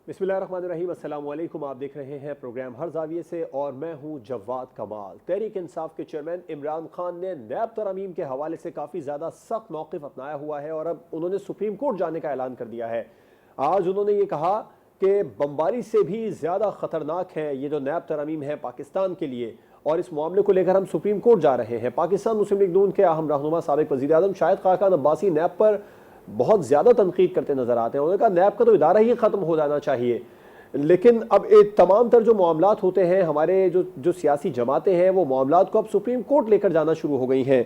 बिस्मिल्लाहिर्रहमानिर्रहीम, अस्सलाम वालेकुम। आप देख रहे हैं प्रोग्राम हर जाविये से और मैं हूं जवाद कमाल। तहरीक इंसाफ के चेयरमैन इमरान खान ने नैब तरमीम के हवाले से काफ़ी ज़्यादा सख्त मौक़िफ़ अपनाया हुआ है और अब उन्होंने सुप्रीम कोर्ट जाने का ऐलान कर दिया है। आज उन्होंने ये कहा कि बमबारी से भी ज़्यादा ख़तरनाक है ये जो नैब तरमीम है पाकिस्तान के लिए, और इस मामले को लेकर हम सुप्रीम कोर्ट जा रहे हैं। पाकिस्तान मुस्लिम लीग नून के अहम रहनुमा साबिक़ वज़ीर आज़म शाहिद खाकान अब्बासी नैब पर बहुत ज़्यादा तनकीद करते नजर आते हैं। उन्होंने कहा नैब का तो इदारा ही ख़त्म हो जाना चाहिए। लेकिन अब एक तमाम तर जो मामलात होते हैं, हमारे जो जो सियासी जमातें हैं वो मामलात को अब सुप्रीम कोर्ट लेकर जाना शुरू हो गई हैं।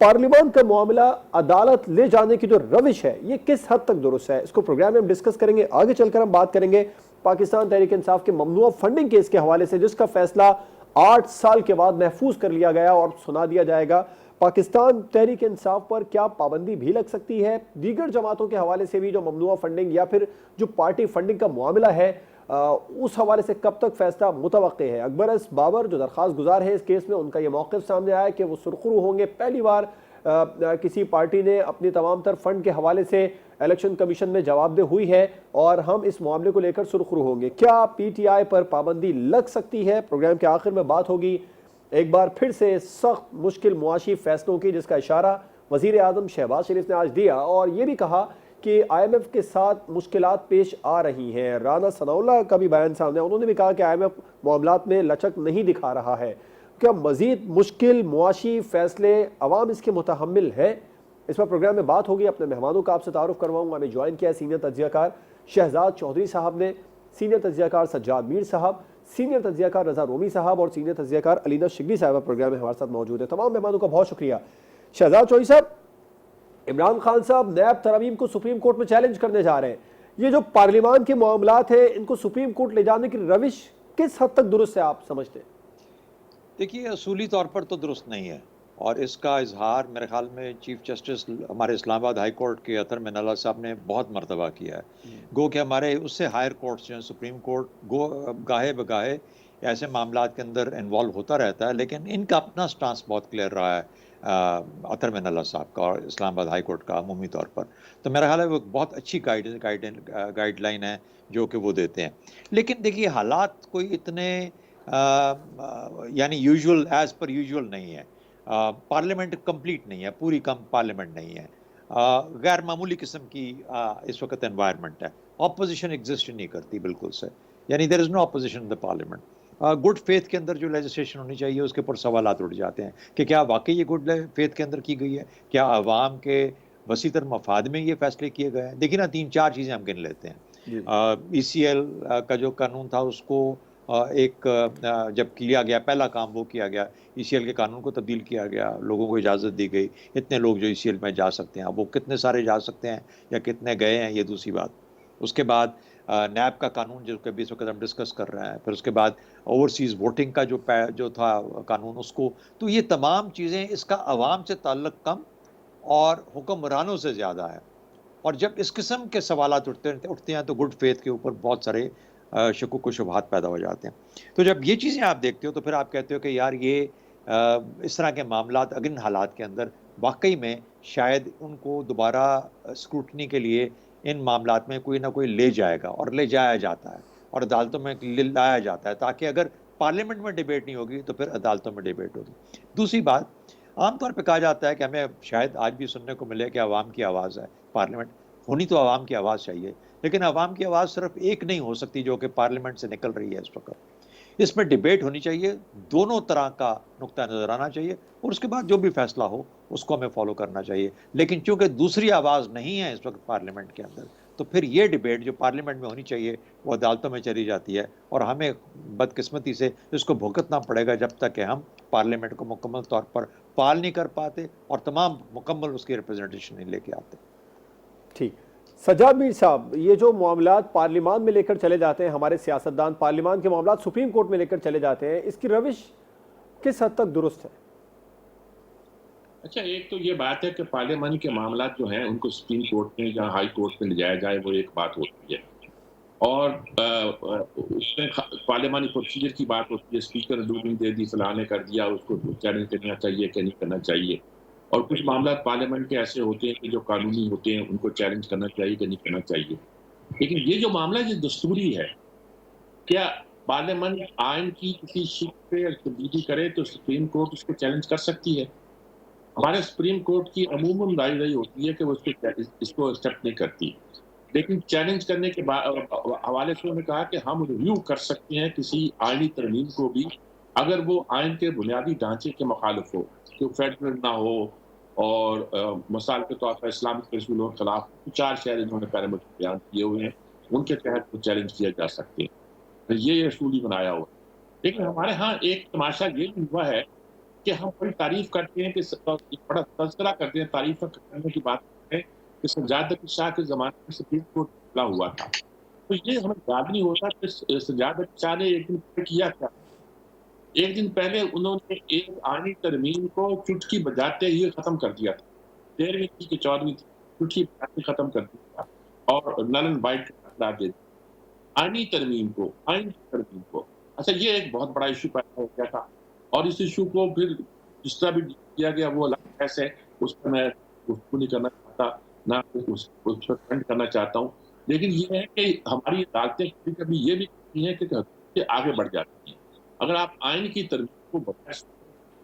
पार्लियामान का मामला अदालत ले जाने की जो रविश है ये किस हद तक दुरुस्त है, इसको प्रोग्राम में हम डिस्कस करेंगे। आगे चलकर हम बात करेंगे पाकिस्तान तहरीक इंसाफ के ममनुआ फंडिंग केस के हवाले से, जिसका फैसला 8 साल के बाद महफूज कर लिया गया और सुना दिया जाएगा। पाकिस्तान तहरीक इंसाफ पर क्या पाबंदी भी लग सकती है? दीगर जमातों के हवाले से भी जो ममनुआ फंडिंग या फिर जो पार्टी फंडिंग का मामला है उस हवाले से कब तक फैसला मुतवक्के है? अकबर एस बाबर जो दरख्वास्त गुजार है इस केस में, उनका यह मौक़िफ़ सामने आया कि वो सुरखरू होंगे। पहली बार किसी पार्टी ने अपनी तमाम तर फंड के हवाले से इलेक्शन कमीशन में जवाबदेह हुई है और हम इस मामले को लेकर सुरखरू होंगे। क्या PTI पर पाबंदी लग सकती है? प्रोग्राम के आखिर में बात होगी एक बार फिर से सख्त मुश्किल मुआशी फैसलों की, जिसका इशारा वज़ीर आज़म शहबाज शरीफ ने आज दिया और ये भी कहा कि IMF के साथ मुश्किलात पेश आ रही हैं। राना सनाउल्लाह का भी बयान सामने, उन्होंने भी कहा कि IMF मामलात में लचक नहीं दिखा रहा है। क्या मज़ीद मुश्किल मुआशी फैसले अवाम इसके मुतहम्मिल है? इस पर प्रोग्राम में बात होगी। अपने मेहमानों का आपसे तारुफ करवाऊंगा। हमें ज्वाइन किया सीनियर तज्ज़ियाकार शहजाद चौधरी साहब ने, सीनियर तज्ज़ियाकार सज्जाद मीर साहब, सीनियर तज्ज़ियाकार रज़ा रोमी साहब और सीनियर तज्ज़ियाकार अलीना शिगली साहब प्रोग्राम में हमारे साथ मौजूद है। तमाम मेहमानों का बहुत शुक्रिया। शहजाद चौधरी साहब, इमरान खान साहब नैब तरमीम को सुप्रीम कोर्ट में चैलेंज करने जा रहे हैं। ये जो पार्लियामान के मामलात हैं इनको सुप्रीम कोर्ट ले जाने की रविश किस हद तक दुरुस्त है आप समझते हैं? देखिए, असूली तौर पर तो दुरुस्त नहीं है और इसका इजहार मेरे ख्याल में चीफ जस्टिस हमारे इस्लामाबाद हाई कोर्ट के अतर मिनल्ला साहब ने बहुत मरतबा किया है। गो कि हमारे उससे हायर कोर्ट्स जो हैं, सुप्रीम कोर्ट गो गाहे बगाहे ऐसे मामलात के अंदर इन्वॉल्व होता रहता है, लेकिन इनका अपना स्टांस बहुत क्लियर रहा है अतर मिनल्ला साहब का और इस्लामाबाद हाई कोर्ट का अमूमी तौर पर। तो मेरा ख्याल है वो बहुत अच्छी गाइडलाइन है जो कि वो देते हैं। लेकिन देखिए, हालात कोई इतने यानी यूजुअल एज पर यूजुअल नहीं है। पार्लियामेंट कंप्लीट नहीं है, पूरी कम पार्लियामेंट नहीं है। गैर मामूली किस्म की इस वक्त एनवायरनमेंट है। ऑपोजिशन एग्जिस्ट नहीं करती बिल्कुल से, यानी there is no opposition in the parliament. Good faith के अंदर जो लेजिस्लेशन होनी चाहिए उसके ऊपर सवालात उठ जाते हैं कि क्या वाकई ये गुड फेथ के अंदर की गई है, क्या आवाम के वसीतर मफाद में ये फैसले किए गए हैं। देखिए ना, 3-4 चीज़ें हम गिन लेते हैं। ECL का जो कानून था उसको जब किया गया, पहला काम वो किया गया, ECL के कानून को तब्दील किया गया, लोगों को इजाज़त दी गई, इतने लोग जो ECL में जा सकते हैं। अब वो कितने सारे जा सकते हैं या कितने गए हैं ये दूसरी बात। उसके बाद नैब का कानून जो कि इस वक्त हम डिस्कस कर रहे हैं, फिर उसके बाद ओवरसीज़ वोटिंग का जो था कानून उसको। तो ये तमाम चीज़ें, इसका अवाम से ताल्लुक़ कम और हुक्मरानों से ज़्यादा है। और जब इस किस्म के सवालात उठते हैं तो गुड फेथ के ऊपर बहुत सारे शकुक व शुबहात पैदा हो जाते हैं। तो जब ये चीज़ें आप देखते हो तो फिर आप कहते हो कि यार ये इस तरह के मामलात अगर इन हालात के अंदर वाकई में शायद उनको दोबारा स्क्रूटनी के लिए इन मामलात में कोई ना कोई ले जाएगा और ले जाया जाता है और अदालतों में लाया जाता है, ताकि अगर पार्लियामेंट में डिबेट नहीं होगी तो फिर अदालतों में डिबेट होगी। दूसरी बात, आमतौर पर कहा जाता है कि हमें शायद आज भी सुनने को मिले कि आवाम की आवाज़ है पार्लियामेंट। होनी तो आवाम की आवाज़ चाहिए, लेकिन आवाम की आवाज़ सिर्फ एक नहीं हो सकती जो कि पार्लियामेंट से निकल रही है इस वक्त। इसमें डिबेट होनी चाहिए, दोनों तरह का नुक्ता नज़र आना चाहिए और उसके बाद जो भी फैसला हो उसको हमें फॉलो करना चाहिए। लेकिन चूंकि दूसरी आवाज़ नहीं है इस वक्त पार्लियामेंट के अंदर, तो फिर ये डिबेट जो पार्लियामेंट में होनी चाहिए वो अदालतों में चली जाती है और हमें बदकिस्मती से इसको भुगतना पड़ेगा जब तक कि हम पार्लियामेंट को मुकम्मल तौर पर पाल नहीं कर पाते और तमाम मुकम्मल उसकी रिप्रेजेंटेशन नहीं लेके आते। ठीक। सज्जाद मीर साहब, ये जो मामलात पार्लियामान में लेकर चले जाते हैं हमारे सियासतदान, पार्लियामान के मामलात सुप्रीम कोर्ट में लेकर चले जाते हैं, इसकी रविश किस हद तक दुरुस्त है? अच्छा, एक तो ये बात है कि पार्लियामानी के मामलात जो हैं उनको सुप्रीम कोर्ट में या हाई कोर्ट में ले जाया जाए, वो एक बात होती है। और उसमें पार्लियामानी प्रोसीजर की बात होती है। स्पीकर ने रूलिंग दे दी, फलां ने कर दिया, उसको चैलेंज करना चाहिए कि नहीं करना चाहिए। और कुछ मामला पार्लियामेंट के ऐसे होते हैं कि जो कानूनी होते हैं, उनको चैलेंज करना चाहिए कि नहीं करना चाहिए। लेकिन ये जो मामला जो दस्तूरी है, क्या पार्लियामेंट आइन की किसी शीट पे तब्दीली करे तो सुप्रीम कोर्ट उसको चैलेंज कर सकती है। हमारे सुप्रीम कोर्ट की अमूमन राय रही होती है कि वो इसको एक्सेप्ट नहीं करती, लेकिन चैलेंज करने के हवाले से उन्होंने कहा कि हम रिव्यू कर सकते हैं किसी आईनी तरमीम को भी, अगर वो आइन के बुनियादी ढांचे के मुखालिफ हो, जो फेडरल ना हो और मिसाल के तौर पर इस्लामिक रसूलों के खिलाफ 4 शहर इन्होंने पैरामीटर बयान किए हुए हैं, उनके तहत वो चैलेंज किया जा सकते हैं। तो ये रसूल ही बनाया हुआ है। लेकिन हमारे यहाँ एक तमाशा ये भी हुआ है कि हम बड़ी तारीफ करते हैं कि बड़ा तज़किरा करते हैं, तारीफ करने की बात है कि सज्जाद अली शाह के ज़माने में सुप्रीम कोर्ट खुला हुआ था। तो ये हमें याद नहीं होता कि सज्जाद अली शाह ने एक दिन पहले किया क्या? एक दिन पहले उन्होंने एक आईनी तरमीम को चुटकी बजाते ही ख़त्म कर दिया था। 13वीं थी कि 14वीं थी, चुटकी बजाते ख़त्म कर दिया था और नल एंड वाइट का फैसला दे दिया। आईनी तरमीम को, आईनी तरमीम को। अच्छा, ये एक बहुत बड़ा इश्यू पैदा हो गया था और इस इशू को फिर जिस तरह भी किया गया वो अलग बहस है, उस पर मैं गुफ्तगू नहीं करना चाहता, ना उस पर कमेंट करना चाहता हूँ। लेकिन ये है कि हमारी अदालतें कभी-कभी ये भी कहती हैं कि हद से आगे बढ़ जाती हैं। अगर आप आइन की तरमीम को बगैर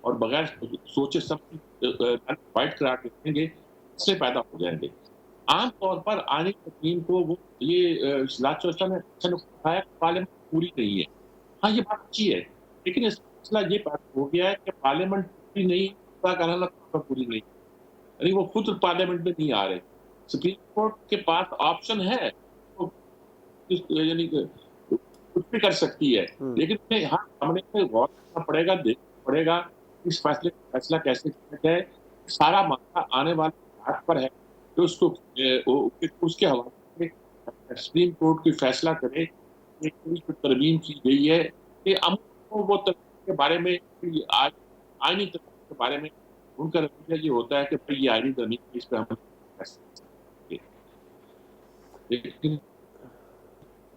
और बगैर सोचे समझे फाइट करा के देंगे, इससे पैदा हो जाएंगे। आम तौर पर आईनी तरमीम को वो ये लाचौसा ने अच्छा नुकसान है, पार्लियामेंट पूरी नहीं है। हाँ, ये बात अच्छी है, लेकिन इस मसला ये पैदा हो गया है कि पार्लियामेंट पूरी नहीं, पूरा कराना पूरी नहीं, यानी वो खुद पार्लियामेंट में नहीं आ रहे। सुप्रीम कोर्ट के पास ऑप्शन है, तो यानी कि कुछ भी कर सकती है, लेकिन उसमें हाँ, हमने गौर करना पड़ेगा, देखना पड़ेगा इस फैसले का फैसला कैसे किया जाए। सारा मामला आने वाले हाथ पर है, तो उसको उसके हवाले से सुप्रीम कोर्ट कोई फैसला करे कि जो तरमीम की गई है, कि अमूमन वो तरमीम के बारे में आईनी तरमीम के बारे में उनका रवैया ये होता है कि भाई ये आईनी तरमीम है, इस पे हम फैसला करेंगे। लेकिन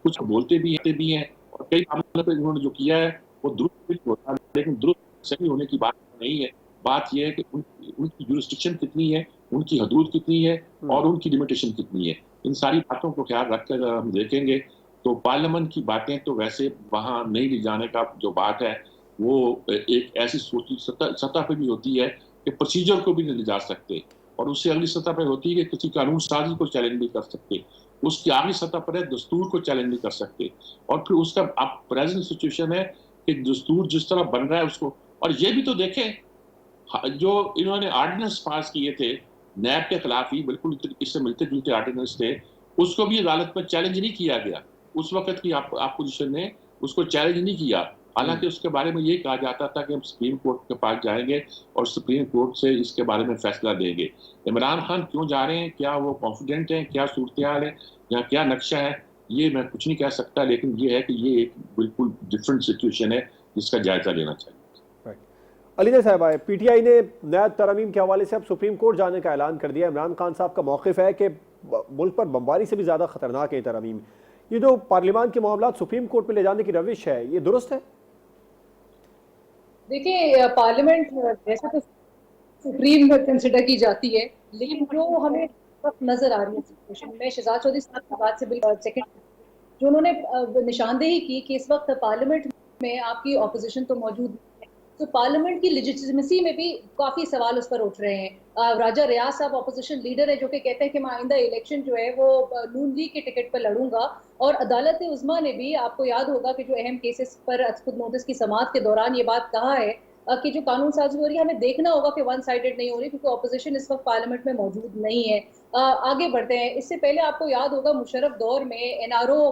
कुछ बोलते भी हैं और कई मामलों पे उन्होंने जो किया है वो दुरुस्त भी होता है, लेकिन दुरुस्त सही होने की बात नहीं है। बात ये है कि उनकी जुरिस्डिक्शन कितनी है, उनकी हदूद कितनी है और उनकी लिमिटेशन कितनी है। इन सारी बातों को ख्याल रखकर अगर हम देखेंगे तो पार्लियामेंट की बातें तो वैसे वहाँ नहीं ले जाने का जो बात है, वो एक ऐसी सोची सतह पे भी होती है कि प्रोसीजर को भी नहीं ले जा सकते, और उससे अगली सतह पे होती है कि किसी कानून साजी को चैलेंज नहीं कर सकते। उसकी आगे सतह पर है दस्तूर को चैलेंज नहीं कर सकते, और फिर उसका अब प्रेजेंट सिचुएशन है कि दस्तूर जिस तरह बन रहा है उसको, और ये भी तो देखें जो इन्होंने ऑर्डिनेंस पास किए थे नैब के खिलाफ ही, बिल्कुल इससे मिलते जुलते ऑर्डिनेंस थे, उसको भी अदालत में चैलेंज नहीं किया गया। उस वक्त की अपोजिशन ने उसको चैलेंज नहीं किया, हालांकि उसके बारे में ये कहा जाता था कि हम सुप्रीम कोर्ट के पास जाएंगे और सुप्रीम कोर्ट से इसके बारे में फैसला देंगे। इमरान खान क्यों जा रहे हैं, क्या वो कॉन्फिडेंट हैं, क्या सूरत हाल है या क्या नक्शा है, ये मैं कुछ नहीं कह सकता, लेकिन ये है कि ये एक बिल्कुल डिफरेंट सिचुएशन है जिसका जायजा लेना चाहिए। अलीना साहब आए, पीटीआई ने नया तरमीम के हवाले से अब सुप्रीम कोर्ट जाने का ऐलान कर दिया। इमरान खान साहब का मौक़िफ़ है कि मुल्क पर बमबारी से भी ज़्यादा ख़तरनाक है तरमीम। ये जो पार्लियामान के मामला सुप्रीम कोर्ट में ले जाने की रविश है, ये दुरुस्त है? देखिए, पार्लियामेंट वैसे तो सुप्रीम कंसिडर की जाती है, लेकिन जो हमें नजर आ रही है सिचुएशन में, शहजाद चौधरी साहब की बात से बिल्कुल सेकंड जो उन्होंने निशानदेही की कि इस वक्त पार्लियामेंट में आपकी ऑपोजिशन तो मौजूद है, तो पार्लियामेंट की लेजिटिमेसी में भी काफी सवाल उस पर उठ रहे हैं। राजा रियाज साहब ऑपोजिशन लीडर है, जो कि कहते हैं कि मैं आइंदा इलेक्शन जो है वो नून लीग के टिकट पर लड़ूंगा, और अदालत उज़्मा ने भी, आपको याद होगा कि जो अहम केसेस पर खुद नोटिस की समाअत के दौरान ये बात कहा है कि जो कानून साजी हो रही है हमें देखना होगा कि वन साइडेड नहीं हो रही, क्योंकि ऑपोजिशन इस वक्त पार्लियामेंट में मौजूद नहीं है। आगे बढ़ते हैं। इससे पहले आपको याद होगा मुशर्रफ दौर में एनआरओ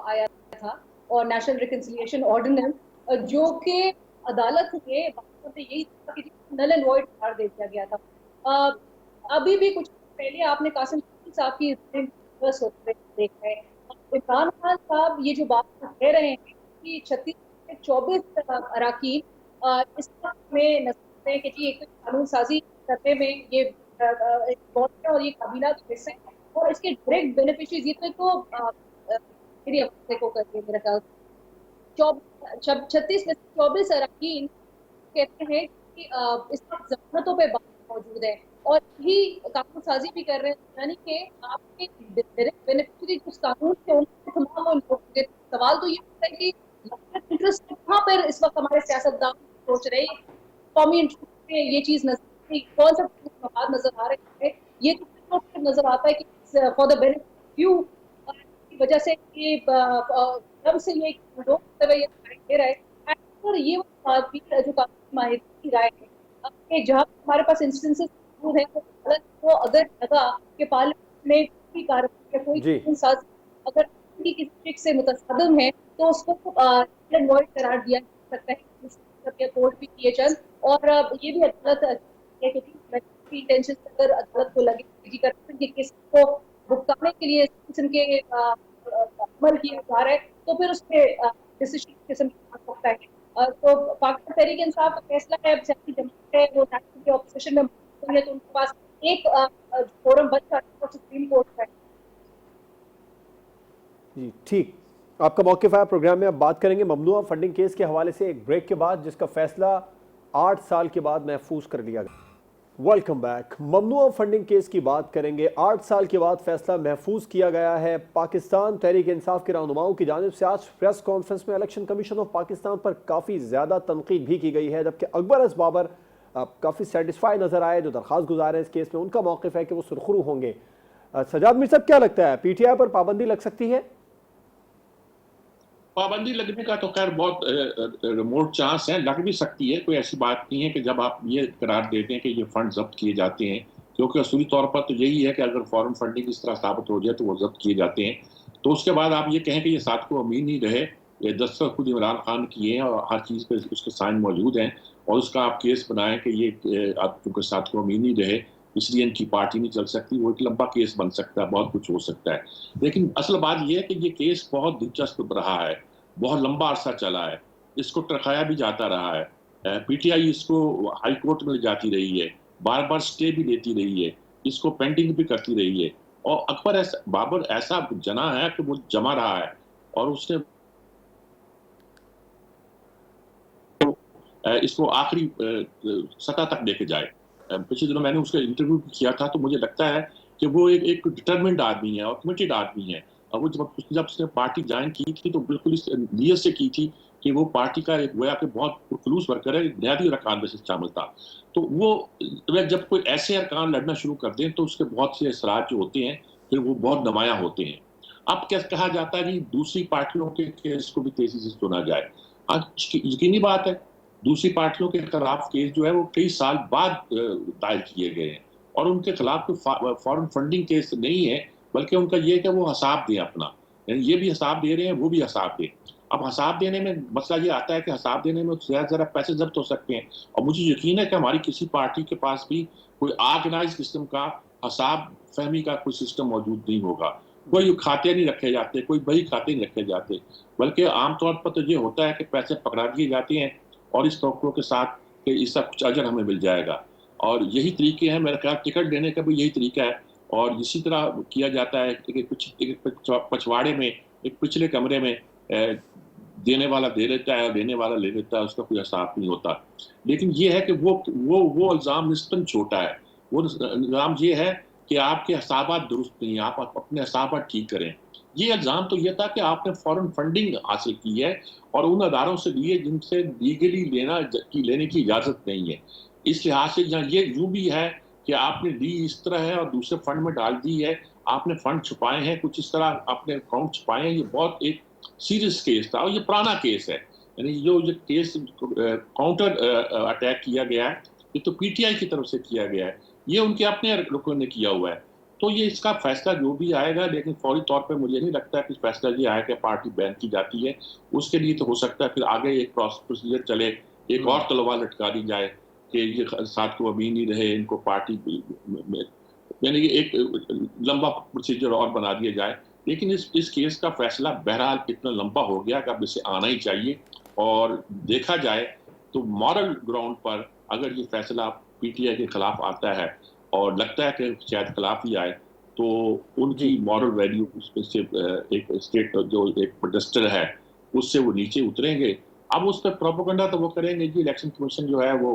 आया था और नेशनल रिकंसिलिएशन ऑर्डिनेंस, जो कि अदालत ने यही था कि नल एंड वॉइड करार दे दिया गया था। अभी भी कुछ पहले आपने कासिम साहब की होते देख रहे हैं। इमरान खान साहब ये जो बात कह रहे हैं कि 36 से 24 अराकीन इस में नजर है कि जी एक कानून साजी करने में ये बहुत और ये काबिला का हिस्सा है, और इसके डायरेक्ट बेनिफिशियरीज ये तो मेरी अपने को करके मेरा ख्याल 36 में 24 अराकीन कहते हैं कि इस वक्त जमानतों पे बात मौजूद है, और यही कानून साजी भी कर रहे हैं, यानी कि आपके बेनिफिशियरी जिस कानून से उनके तमाम वो लोग होंगे। सवाल तो ये होता है कि इंटरेस्ट कहाँ पर इस वक्त हमारे सियासतदान सोच रहे हैं, कौमी इंटरेस्ट में ये चीज नजर, कौन सा मफाद नजर आ रहे हैं, ये तो नजर आता है कि फॉर द बेनिफिट फ्यू की वजह से ये जब से ये लोग ये दिखाई दे रहा है। और ये वो बात भी है जो काफी माहिर की राय है कि जहाँ हमारे पास इंस्टेंसेस मौजूद है, वो अगर लगा कि पार्लियामेंट में कोई कार्रवाई या कोई जी कानून साज अगर किसी ट्रिक से मुतसदम है तो उसको वॉइड करार दिया जा सकता है, कोर्ट भी किए चल। और ये भी अदालत है कि टेंशन अगर अदालत को लगे करप्शन के केस को भुगताने के लिए इस किस्म के अमल किया जा रहा है, तो फिर उसपे डिसीजन किस्म आ सकता है। तो पाकिस्तान तहरीक इंसाफ का फैसला है, सियासी जमात है, वो नेशनल के ऑपोजिशन में मौजूद है, तो उनके पास एक फोरम बच सकता है सुप्रीम कोर्ट है। जी ठीक, आपका मौक़िफ़ है। प्रोग्राम में अब बात करेंगे ममनुआ फंडिंग केस के हवाले से एक ब्रेक के बाद, जिसका फैसला 8 साल के बाद महफूज कर लिया गया। Welcome back. ममनुआ फंडिंग केस की बात करेंगे। 8 साल के बाद फैसला महफूज किया गया है। पाकिस्तान तहरीक इंसाफ के रहनुमाओं की जानिब से आज प्रेस कॉन्फ्रेंस में इलेक्शन कमीशन ऑफ पाकिस्तान पर काफ़ी ज़्यादा तनकीद भी की गई है, जबकि अकबर अस बाबर काफ़ी सेटिस्फाई नज़र आए जो दरख्वास्त गुजार है इस केस में। उनका मौक़िफ़ है कि वो सुरखरू होंगे। सजाद मीर साहब, क्या लगता है PTI पर पाबंदी लग सकती है? पाबंदी लगने का तो खैर बहुत रिमोट चांस है, लग भी सकती है। कोई ऐसी बात नहीं है कि जब आप ये करार देते हैं कि ये फंड जब्त किए जाते हैं, क्योंकि असूली तौर पर तो यही है कि अगर फॉरेन फंडिंग इस तरह साबित हो जाए तो वो जब्त किए जाते हैं। तो उसके बाद आप ये कहें कि ये सादको अमीन ही रहे, ये दस्तखत खुद इमरान खान किए हैं और हर चीज़ पे उसके साइन मौजूद हैं, और उसका आप केस बनाएं कि ये आप चूँकि सादको अमीन ही रहे इसलिए इनकी पार्टी नहीं चल सकती, वो एक लंबा केस बन सकता है, बहुत कुछ हो सकता है। लेकिन असल बात यह है कि ये केस बहुत दिलचस्प रहा है, बहुत लंबा अरसा चला है, इसको टरकाया भी जाता रहा है। PTI इसको हाई कोर्ट में ले जाती रही है, बार बार स्टे भी देती रही है, इसको पेंडिंग भी करती रही है, और अकबर बाबर ऐसा जना है कि वो जमा रहा है, और उसने इसको आखिरी सतह तक लेके जाए। पिछले दिनों मैंने उसका इंटरव्यू भी किया था, तो मुझे लगता है कि वो एक डिटरमिन्ड आदमी है और कमिटेड आदमी है। और वो जब उसने पार्टी ज्वाइन की थी तो बिल्कुल इस नीयत से की थी कि वो पार्टी का एक गोया के बहुत खुलूस वर्कर है, बुनियादी अरकान में से शामिल था। तो वो जब कोई ऐसे अरकान लड़ना शुरू कर दें तो उसके बहुत से असरात जो होते हैं फिर वो बहुत नुमायां होते हैं। अब क्या कहा जाता है कि दूसरी पार्टियों के केस को भी तेजी से सुना जाए। आज यकीनी बात है, दूसरी पार्टियों के खिलाफ केस जो है वो कई साल बाद दायर किए गए हैं, और उनके खिलाफ कोई फॉरेन फंडिंग केस नहीं है, बल्कि उनका ये है कि वो हिसाब दें अपना, यानी ये भी हिसाब दे रहे हैं, वो भी हिसाब दें। अब हिसाब देने में मसला ये आता है कि हिसाब देने में ज़रा पैसे जब्त हो सकते हैं, और मुझे यकीन है कि हमारी किसी पार्टी के पास भी कोई ऑर्गेनाइज किस्म का हिसाब फहमी का कोई सिस्टम मौजूद नहीं होगा। कोई खाते नहीं रखे जाते, कोई बही खाते नहीं रखे जाते, बल्कि आमतौर पर तो ये होता है कि पैसे पकड़ा दिए जाते हैं और इस तवक्को के साथ कि इसका कुछ अजर हमें मिल जाएगा। और यही तरीके हैं, मेरा ख्याल टिकट देने का भी यही तरीका है, और इसी तरह किया जाता है कि कुछ पछवाड़े में एक पिछले कमरे में देने वाला दे लेता है और देने वाला ले लेता है, उसका कोई हिसाब नहीं होता। लेकिन ये है कि वो इल्ज़ाम निस्बतन छोटा है। वो इल्ज़ाम ये है कि आपके हिसाबात दुरुस्त नहीं है, आप अपने हिसाबात ठीक करें। ये इल्ज़ाम तो ये था कि आपने फॉरेन फंडिंग हासिल की है और उन अदारों से लिए जिनसे लीगली लेने की इजाज़त नहीं है। इस लिहाज से यहाँ ये यूँ भी है कि आपने ली इस तरह है और दूसरे फंड में डाल दी है, आपने फंड छुपाए हैं, कुछ इस तरह आपने अकाउंट छुपाए हैं। ये बहुत एक सीरियस केस था और ये पुराना केस है। यानी जो ये केस काउंटर अटैक किया गया है, ये तो PTI की तरफ से किया गया है, ये उनके अपने लोगों ने किया हुआ है। तो ये इसका फैसला जो भी आएगा, लेकिन फौरी तौर पे मुझे नहीं लगता कि फैसला ये आया कि पार्टी बैन की जाती है। उसके लिए तो हो सकता है फिर आगे एक प्रोसीजर चले, एक और तलवार लटका दी जाए कि ये सादको अमीन ही रहे, इनको पार्टी में यानी कि एक लंबा प्रोसीजर और बना दिया जाए। लेकिन इस केस का फैसला बहरहाल इतना लंबा हो गया कि अब इसे आना ही चाहिए, और देखा जाए तो मॉरल ग्राउंड पर अगर ये फैसला PTI के खिलाफ आता है और लगता है कि शायद खिलाफ ही आए, तो उनकी मॉरल वैल्यू उसमें से एक स्टेट जो एक प्रोटेस्टर है उससे वो नीचे उतरेंगे। अब उस पर प्रोपेगेंडा तो वो करेंगे जी, इलेक्शन कमीशन जो है वो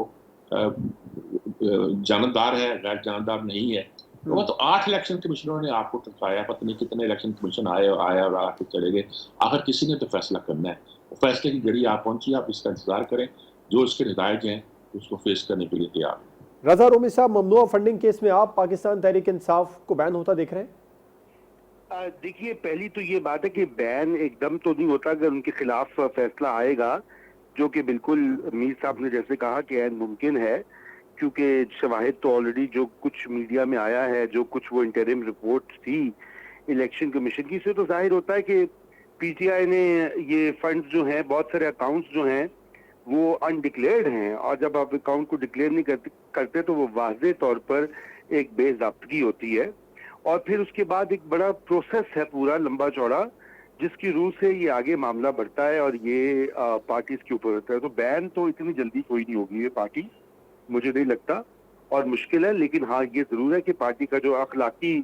जानबदार है, गैर जानबदार नहीं है। वो तो 8 इलेक्शन कमिश्नरों ने आपको टरकाया, पता नहीं कितने इलेक्शन कमीशन आया और आके चले गए। आखिर किसी ने तो फैसला करना है। वो फैसले की घड़ी आप पहुंची, आप इसका इंतजार करें। जो उसके नताइज हैं उसको फेस करने के लिए तैयार हैं। रजा रूमी साहब, ममनुआ फंडिंग केस में आप पाकिस्तान तहरीक इंसाफ को बैन होता देख रहे हैं? देखिए, पहली तो ये बात है कि बैन एकदम तो नहीं होता। अगर उनके खिलाफ फैसला आएगा, जो कि बिल्कुल मीर साहब ने जैसे कहा कि ऐन मुमकिन है, क्योंकि शवाहिद तो ऑलरेडी जो कुछ मीडिया में आया है, जो कुछ वो इंटरिम रिपोर्ट थी इलेक्शन कमीशन की, से तो जाहिर होता है कि पीटीआई ने ये फंड्स जो हैं, बहुत सारे अकाउंट्स जो हैं वो अनडिक्लेयर्ड हैं, और जब आप अकाउंट को डिक्लेयर नहीं करते तो वो वाज़ेह तौर पर एक बेज़ाब्तगी होती है। और फिर उसके बाद एक बड़ा प्रोसेस है पूरा लंबा चौड़ा, जिसकी रूह से ये आगे मामला बढ़ता है और ये पार्टीज के ऊपर होता है। तो बैन तो इतनी जल्दी कोई नहीं होगी ये पार्टी, मुझे नहीं लगता, और मुश्किल है। लेकिन हाँ, ये जरूर है कि पार्टी का जो अखलाकी,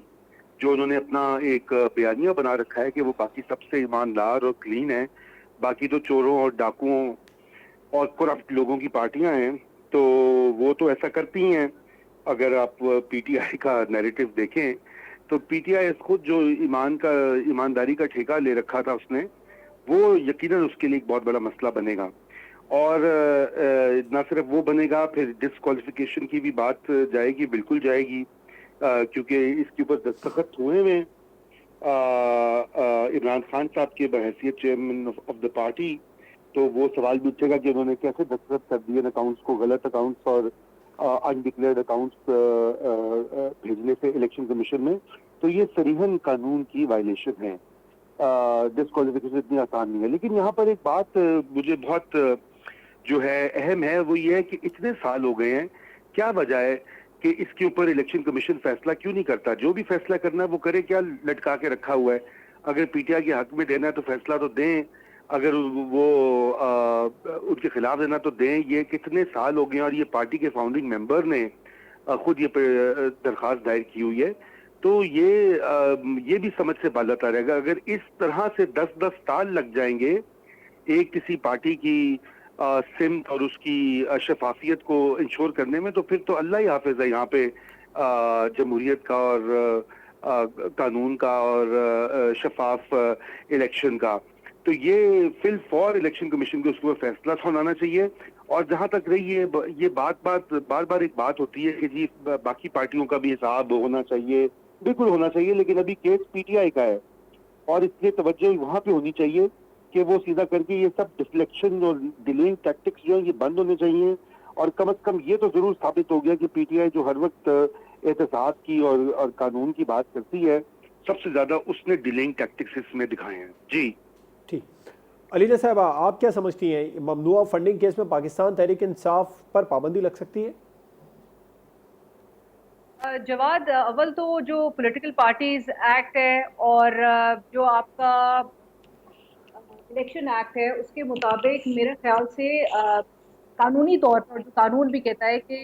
जो उन्होंने अपना एक बयानिया बना रखा है कि वो बाकी सबसे ईमानदार और क्लीन है, बाकी तो चोरों और डाकुओं और करप्ट लोगों की पार्टियां हैं, तो वो तो ऐसा करती हैं। अगर आप पीटीआई का नैरेटिव देखें तो पीटीआई खुद जो ईमानदारी का ठेका ले रखा था उसने, वो यकीनन उसके लिए एक बहुत बड़ा मसला बनेगा। और ना सिर्फ वो बनेगा, फिर डिस्क्वालिफिकेशन की भी बात जाएगी, बिल्कुल जाएगी, क्योंकि इसके ऊपर दस्तखत हुए हैं इमरान खान साहब के बहैसियत चेयरमैन ऑफ द पार्टी। तो वो सवाल भी उठेगा कि उन्होंने कैसे दस्तखत कर दिए अकाउंट्स को, गलत अकाउंट्स और अनडिक्लेयर्ड अकाउंट्स भेजने से इलेक्शन कमीशन में। तो ये सरीहन कानून की वायलेशन है। डिस्क्वालिफिकेशन इतनी आसान नहीं है। लेकिन यहाँ पर एक बात मुझे बहुत जो है अहम है, वो ये है कि इतने साल हो गए हैं, क्या वजह है कि इसके ऊपर इलेक्शन कमीशन फैसला क्यों नहीं करता? जो भी फैसला करना है वो करे, क्या लटका के रखा हुआ है? अगर पीटीआई के हक में देना है तो फैसला तो दें, अगर वो उनके खिलाफ देना तो दें। ये कितने साल हो गए और ये पार्टी के फाउंडिंग मेंबर ने खुद ये दरख्वास्त दायर की हुई है। तो ये भी समझ से बालता रहेगा। अगर इस तरह से 10-10 साल लग जाएंगे एक किसी पार्टी की सिमत और उसकी शफाफियत को इंश्योर करने में, तो फिर तो अल्लाह ही हाफिज है यहाँ पे जमहूरियत का और कानून का और शफाफ इलेक्शन का। तो ये फिल फॉर इलेक्शन कमीशन को उसको फैसला सुनाना चाहिए। और जहां तक रही है ये बार बार एक बात होती है कि जी बाकी पार्टियों का भी हिसाब होना चाहिए, बिल्कुल होना चाहिए, लेकिन अभी केस पीटीआई का है और इसलिए तवज्जो वहां पे होनी चाहिए कि वो सीधा करके ये सब डिफ्लेक्शन और डिलेइंग टैक्टिक्स जो है ये बंद होने चाहिए। और कम से कम ये तो जरूर साबित हो गया कि पीटीआई जो हर वक्त एहतसाब की और कानून की बात करती है, सबसे ज्यादा उसने डिलेइंग टैक्टिक्स इसमें दिखाए हैं। जी ठीक। अलीजा साहबा, आप क्या समझती हैं, ममनुआ फंडिंग केस में पाकिस्तान तहरीक इंसाफ पर पाबंदी लग सकती है? जवाद, अव्वल तो जो पॉलिटिकल पार्टीज एक्ट है और जो आपका इलेक्शन एक्ट है, उसके मुताबिक मेरे ख्याल से कानूनी तौर पर जो कानून भी कहता है कि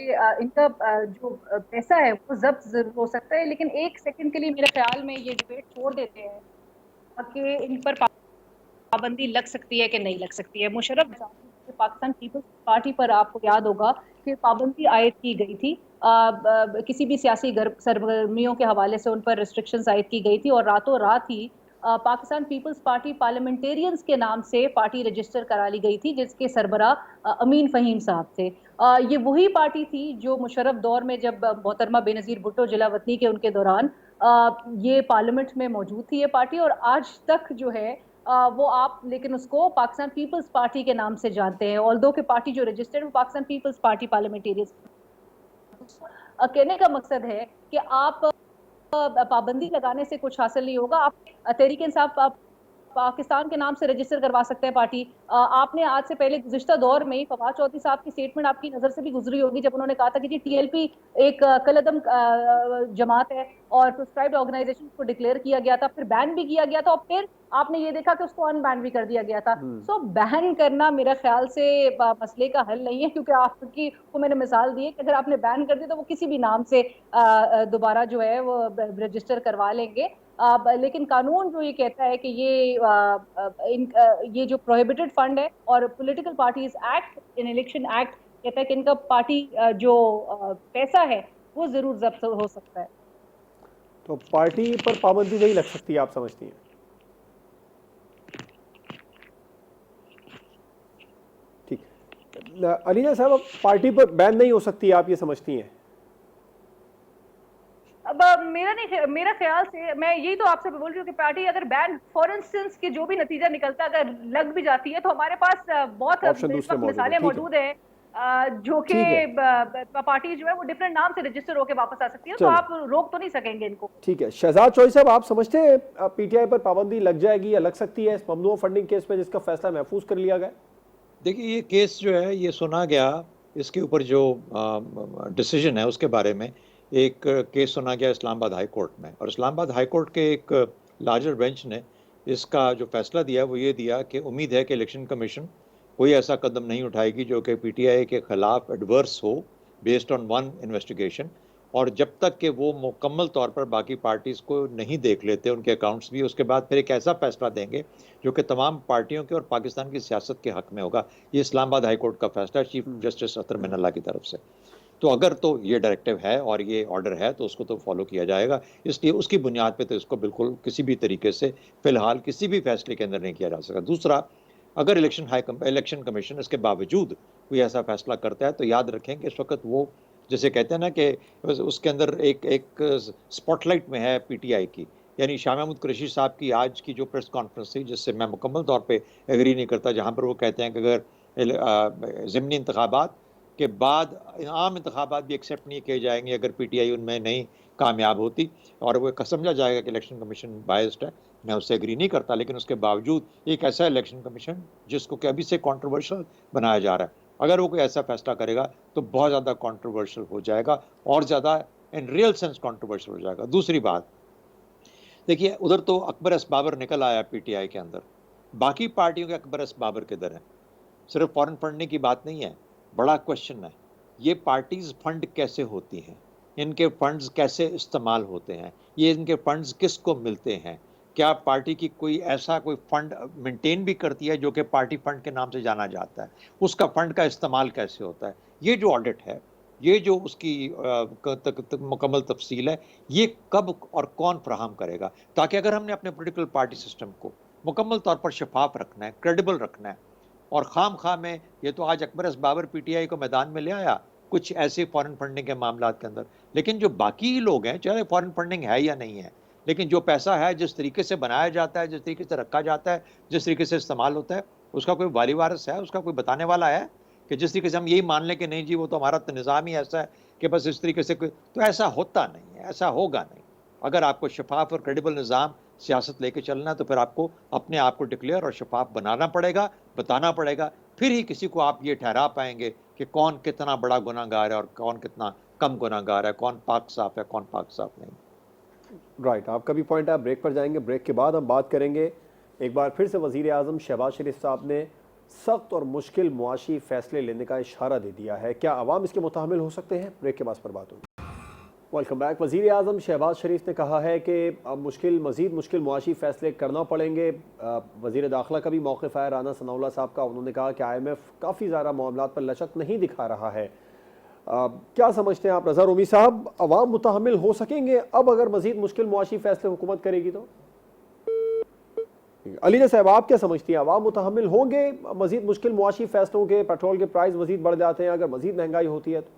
इनका जो पैसा है वो जब्त जरूर हो सकता है, लेकिन एक सेकंड के लिए मेरे ख्याल में ये डिबेट छोड़ देते हैं कि इन पर पाबंदी लग सकती है कि नहीं लग सकती है। मुशर्रफ पाकिस्तान पीपल्स पार्टी पर आपको याद होगा कि पाबंदी आयद की गई थी, किसी भी सियासी सरगर्मियों के हवाले से उन पर रिस्ट्रिक्शंस आयद की गई थी और रातों रात ही पाकिस्तान पीपल्स पार्टी पार्लियामेंटेरियंस के नाम से पार्टी रजिस्टर करा ली गई थी, जिसके सरबरा अमीन फ़हीम साहब थे। ये वही पार्टी थी जो मुशर्रफ दौर में जब मोहतरमा बेनज़ीर भुट्टो जिला वतनी के उनके दौरान ये पार्लियामेंट में मौजूद थी ये पार्टी, और आज तक जो है वो आप लेकिन उसको पाकिस्तान पीपल्स पार्टी के नाम से जानते हैं, ऑल्दो के पार्टी जो रजिस्टर्ड वो पाकिस्तान पीपल्स पार्टी पार्लियामेंटेरियंस। कहने का मकसद है कि आप पाबंदी लगाने से कुछ हासिल नहीं होगा। आप तहरीक इंसाफ पाकिस्तान के नाम से रजिस्टर करवा सकते हैं पार्टी। आपने आज से पहले गुज़िश्ता दौर में फवाद चौधरी साहब की स्टेटमेंट आपकी नज़र से भी गुजरी होगी, जब उन्होंने कहा था कि जी टीएलपी एक कलअदम जमात है और प्रिस्क्राइब्ड ऑर्गेनाइजेशन को डिक्लेयर किया गया था, फिर बैन भी किया गया था और फिर आपने ये देखा कि उसको अनबैन भी कर दिया गया था। सो बैन करना मेरा ख्याल से मसले का हल नहीं है, क्योंकि आपकी को मैंने मिसाल दी है कि अगर आपने बैन कर दिया तो वो किसी भी नाम से दोबारा जो है वो रजिस्टर करवा लेंगे। लेकिन कानून जो ये कहता है कि ये जो प्रोहिबिटेड फंड है और political parties act in election act कहता है कि इनका पार्टी जो पैसा है वो जरूर जब्त हो सकता है। तो पार्टी पर पाबंदी नहीं लग सकती, आप समझती हैं? ठीक। अलीना साहब, अब पार्टी पर बैन नहीं हो सकती, आप ये समझती हैं? अब मेरा ख्याल से मैं यही तो आपसे बोल रही हूँ कि पार्टी अगर बैन फॉर इंस्टेंस की जो भी नतीजा निकलता है अगर लग भी जाती है तो हमारे पास बहुत ऑप्शन इस दूसरे वक्त मौजूद है। मिसालें ठीक है, मौजूद है जो कि ठीक है, पार्टी जो है वो डिफरेंट नाम से रजिस्टर होकर वापस आ सकती है, तो चले, आप रोक तो नहीं सकेंगे इनको। ठीक है। शहजाद चौधरी साहब, आप समझते हैं पीटीआई पर पाबंदी लग जाएगी या लग सकती है इस ममनुआ फंडिंग केस में जिसका फैसला महफूज कर लिया गया? देखिए, ये केस जो है ये सुना गया, इसके ऊपर जो डिसीजन है उसके बारे में एक केस सुना गया इस्लामाबाद हाई कोर्ट में, और इस्लामाबाद हाई कोर्ट के एक लार्जर बेंच ने इसका जो फैसला दिया वो ये दिया कि उम्मीद है कि इलेक्शन कमीशन कोई ऐसा कदम नहीं उठाएगी जो कि पीटीआई के खिलाफ एडवर्स हो बेस्ड ऑन वन इन्वेस्टिगेशन, और जब तक कि वो मुकम्मल तौर पर बाकी पार्टीज़ को नहीं देख लेते उनके अकाउंट्स भी, उसके बाद फिर एक ऐसा फैसला देंगे जो कि तमाम पार्टियों के और पाकिस्तान की सियासत के हक में होगा। ये इस्लामाबाद हाई कोर्ट का फैसला है चीफ जस्टिस अतर मिनल्ला की तरफ से। तो अगर तो ये डायरेक्टिव है और ये ऑर्डर है तो उसको तो फॉलो किया जाएगा, इसलिए उसकी बुनियाद पे तो इसको बिल्कुल किसी भी तरीके से फिलहाल किसी भी फैसले के अंदर नहीं किया जा सकता। दूसरा, अगर इलेक्शन कमीशन इसके बावजूद कोई ऐसा फैसला करता है तो याद रखें कि इस वक्त वो जैसे कहते हैं ना कि उसके अंदर एक एक स्पॉटलाइट में है पीटीआई की, यानी शाह महमूद कुरैशी साहब की आज की जो प्रेस कॉन्फ्रेंस थी जिससे मैं मुकम्मल तौर पे एग्री नहीं करता, जहाँ पर वो कहते हैं कि अगर ज़िमनी इंतखाबात के बाद आम इंतखाबात भी एक्सेप्ट नहीं किए जाएंगे अगर पीटीआई उनमें नहीं कामयाब होती, और वो समझा जाएगा कि इलेक्शन कमीशन बायस्ड है, मैं उससे एग्री नहीं करता। लेकिन उसके बावजूद एक ऐसा इलेक्शन कमीशन जिसको कि अभी से कॉन्ट्रोवर्शियल बनाया जा रहा है, अगर वो कोई ऐसा फैसला करेगा तो बहुत ज़्यादा कॉन्ट्रोवर्शियल हो जाएगा, और ज़्यादा इन रियल सेंस कॉन्ट्रोवर्शियल हो जाएगा। दूसरी बात देखिए, उधर तो अकबर एस बाबर निकल आया पीटीआई के अंदर, बाकी पार्टियों के अकबर एस बाबर किधर है? सिर्फ फॉरेन फंडिंग की बात नहीं है, बड़ा क्वेश्चन है ये पार्टीज फंड कैसे होती हैं, इनके फंड्स कैसे इस्तेमाल होते हैं, ये इनके फंड्स किसको मिलते हैं, क्या पार्टी की कोई ऐसा कोई फंड मेंटेन भी करती है जो कि पार्टी फंड के नाम से जाना जाता है, उसका फंड का इस्तेमाल कैसे होता है, ये जो ऑडिट है, ये जो उसकी मुकम्मल तफसील है, ये कब और कौन फराहम करेगा, ताकि अगर हमने अपने पॉलिटिकल पार्टी सिस्टम को मुकम्मल तौर पर शफाफ रखना है, क्रेडिबल रखना है, और खाम खा में ये तो आज अकबर एस बाबर पीटीआई को मैदान में ले आया कुछ ऐसे फॉरेन फंडिंग के मामला के अंदर, लेकिन जो बाकी लोग हैं, चाहे फॉरेन फंडिंग है या नहीं है, लेकिन जो पैसा है जिस तरीके से बनाया जाता है, जिस तरीके से रखा जाता है, जिस तरीके से इस्तेमाल होता है, उसका कोई वाली वारिस है, उसका कोई बताने वाला है कि जिस तरीके से हम यही मान लें कि नहीं जी वो तो हमारा तो निज़ाम ही ऐसा है कि बस इस तरीके से, तो ऐसा होता नहीं है, ऐसा होगा नहीं। अगर आपको शफाफ और क्रेडिबल निज़ाम सियासत लेके चलना है तो फिर आपको अपने आप को डिक्लेयर और शफाफ बनाना पड़ेगा, बताना पड़ेगा, फिर ही किसी को आप ये ठहरा पाएंगे कि कौन कितना बड़ा गुनाहगार है और कौन कितना कम गुनाहगार है, कौन पाक साफ है, कौन पाक साफ नहीं। राइट, आपका भी पॉइंट है। आप ब्रेक पर जाएंगे, ब्रेक के बाद हम बात करेंगे। एक बार फिर से वज़ीर आज़म शहबाज शरीफ साहब ने सख्त और मुश्किल मुआशी फैसले लेने का इशारा दे दिया है, क्या अवाम इसके मुताहमिल हो सकते हैं? ब्रेक के बाद पर बात होगी। Welcome back. वज़ीर आज़म शहबाज शरीफ ने कहा है कि अब मज़ीद मुश्किल मुआशी फ़ैसले करना पड़ेंगे। वज़ीर दाखिला का भी मौक़िफ़ है, राना सनाउल्लाह साहब का, उन्होंने कहा कि IMF काफ़ी ज़्यादा मामलात पर लचक नहीं दिखा रहा है। क्या समझते हैं आप रज़ा रूमी साहब, अवाम मुताहमिल हो सकेंगे अब अगर मज़ीद मुश्किल मुआशी फ़ैसले हुकूमत करेगी तो? अलीना साहब, आप क्या समझती हैं, अवाम मुताहमिल होंगे मज़ीद मुश्किल मुआशी फ़ैसलों के? पेट्रोल के प्राइस मज़ीद बढ़ जाते हैं अगर मज़ीद महंगाई होती है तो?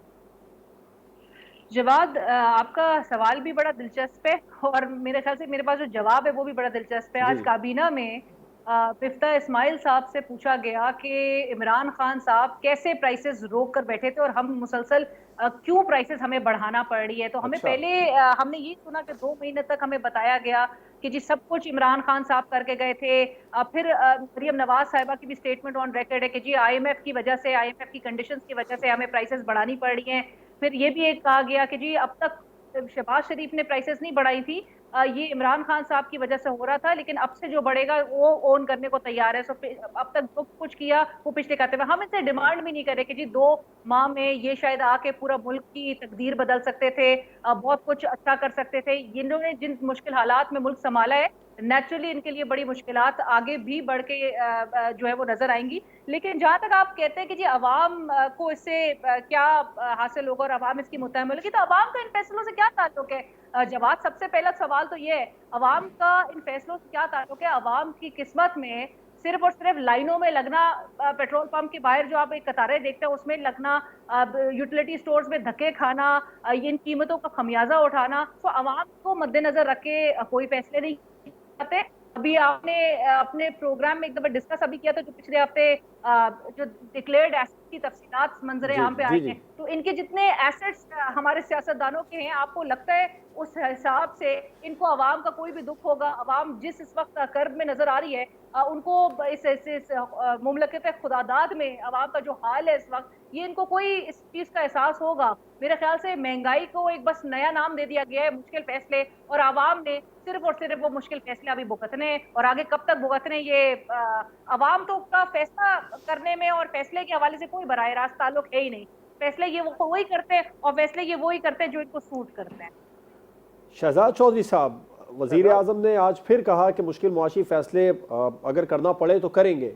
जवाद, आपका सवाल भी बड़ा दिलचस्प है और मेरे ख्याल से मेरे पास जो जवाब है वो भी बड़ा दिलचस्प है। आज काबीना में मिफ्ता इस्माइल साहब से पूछा गया कि इमरान खान साहब कैसे प्राइसेस रोक कर बैठे थे और हम मुसलसल क्यों प्राइसेस हमें बढ़ाना पड़ रही है। तो हमें पहले हमने ये सुना कि 2 महीने तक हमें बताया गया कि जी सब कुछ इमरान खान साहब करके गए थे। फिर मरियम नवाज साहिबा की भी स्टेटमेंट ऑन रिकॉर्ड है कि जी IMF की वजह से, IMF की कंडीशंस की वजह से हमें प्राइसेस बढ़ानी पड़ रही हैं। फिर ये भी एक कहा गया कि जी अब तक शहबाज शरीफ ने प्राइसेस नहीं बढ़ाई थी, ये इमरान खान साहब की वजह से हो रहा था, लेकिन अब से जो बढ़ेगा वो ओन करने को तैयार है। अब तक जो कुछ किया वो पिछले खाते में, हम इनसे डिमांड भी नहीं करे कि जी 2 माह में ये शायद आके पूरा मुल्क की तकदीर बदल सकते थे, बहुत कुछ अच्छा कर सकते थे। इन्होंने जिन मुश्किल हालात में मुल्क संभाला है, नेचुरली इनके लिए बड़ी मुश्किलात आगे भी बढ़ के जो है वो नजर आएंगी। लेकिन जहां तक आप कहते हैं कि जी अवाम को इससे क्या हासिल होगा और अवाम इसकी मुतहम होगी, तो अवाम का इन फैसलों से क्या ताल्लुक है? जवाब सबसे पहला सवाल तो ये है, अवाम का इन फैसलों से क्या ताल्लुक है? अवाम की किस्मत में सिर्फ और सिर्फ लाइनों में लगना, पेट्रोल पंप के बाहर जो आप एक कतारें देखते हैं उसमें लगना, यूटिलिटी स्टोर्स में धक्के खाना, इन कीमतों का खमियाजा उठाना, तो अवाम को मद्देनजर रख के कोई फैसले नहीं आते। अभी आपने अपने प्रोग्राम में एक दफा डिस्कस अभी किया था, जो पिछले हफ्ते जो डिक्लेयर्ड एसेट्स की तफसीलात मंजर आम पे आई जी। हैं, तो इनके जितने एसेट्स हमारे सियासतदानों के हैं, आपको लगता है उस हिसाब से इनको अवाम का कोई भी दुख होगा? अवाम जिस इस वक्त कर्ब में नजर आ रही है, उनको इस मुमलकत खुदादाद में अवाम का जो हाल है इस वक्त, ये इनको कोई इस चीज का एहसास होगा? मेरे ख्याल से महंगाई को एक बस नया नाम दे दिया गया है, मुश्किल फैसले, और आवाम ने सिर्फ और सिर्फ वो मुश्किल फैसले अभी भुगतने, और आगे कब तक भुगतने ये अवाम तो का फैसला करने में और फैसले के हवाले से कोई बराह रास्त ताल्लुक है ही नहीं। फैसले ये वो वही करते हैं, और फैसले ये वही करते हैं जो इनको सूट करते हैं। शहजाद चौधरी साहब, वजीर आजम ने आज फिर कहा कि मुश्किल मुआशी फैसले अगर करना पड़े तो करेंगे।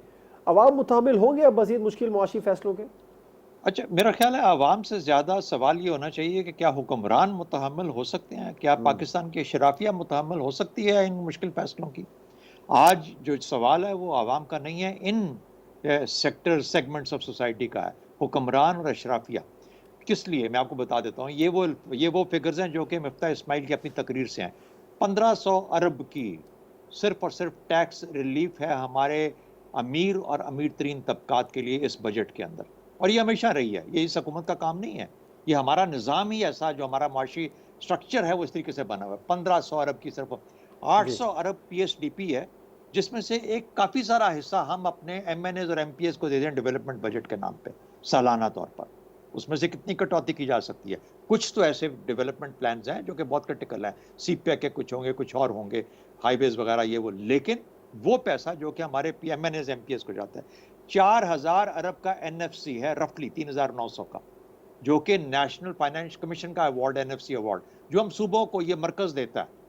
अवाम मुतामिल होंगे अब मजीद मुश्किल मुआशी फैसलों के? अच्छा, मेरा ख्याल है आवाम से ज़्यादा सवाल ये होना चाहिए कि क्या हुक्मरान मुतहम्मिल हो सकते हैं, क्या पाकिस्तान की शराफिया मुतहम्मिल हो सकती है इन मुश्किल फैसलों की। आज जो सवाल है वो आवाम का नहीं है, इन सेगमेंट्स ऑफ सोसाइटी का है, हुक्मरान और अशराफिया। किस लिए, मैं आपको बता देता हूँ। ये वो फिगर्स हैं जो कि मिफ्ता इस्माइल की अपनी तकरीर से हैं। 1500 अरब की सिर्फ और सिर्फ टैक्स रिलीफ है हमारे अमीर और अमीर तरीन तबकात के लिए इस बजट के अंदर, और ये हमेशा रही है। ये इस हुकूमत का काम नहीं है, ये हमारा निज़ाम ही ऐसा, जो हमारा माशी स्ट्रक्चर है वो इस तरीके से बना हुआ है। 1500 अरब की सिर्फ 800 अरब PSDP है, जिसमें से एक काफ़ी सारा हिस्सा हम अपने MNAs और MPS को दे दें डेवलपमेंट बजट के नाम पे सालाना तौर पर। उसमें से कितनी कटौती की जा सकती है? कुछ तो ऐसे डेवलपमेंट प्लान्स हैं जो कि बहुत क्रिटिकल हैं, CPEC के कुछ होंगे, कुछ और होंगे, हाईवेज वगैरह ये वो। लेकिन वो पैसा जो कि हमारे MNAs MPS को जाता है, 4000 अरब का NFC है, रफली 3900 का, जो कि नेशनल फाइनेंस कमीशन का अवार्ड, NFC अवार्ड, जो हम सूबों को, ये मरकज देता है।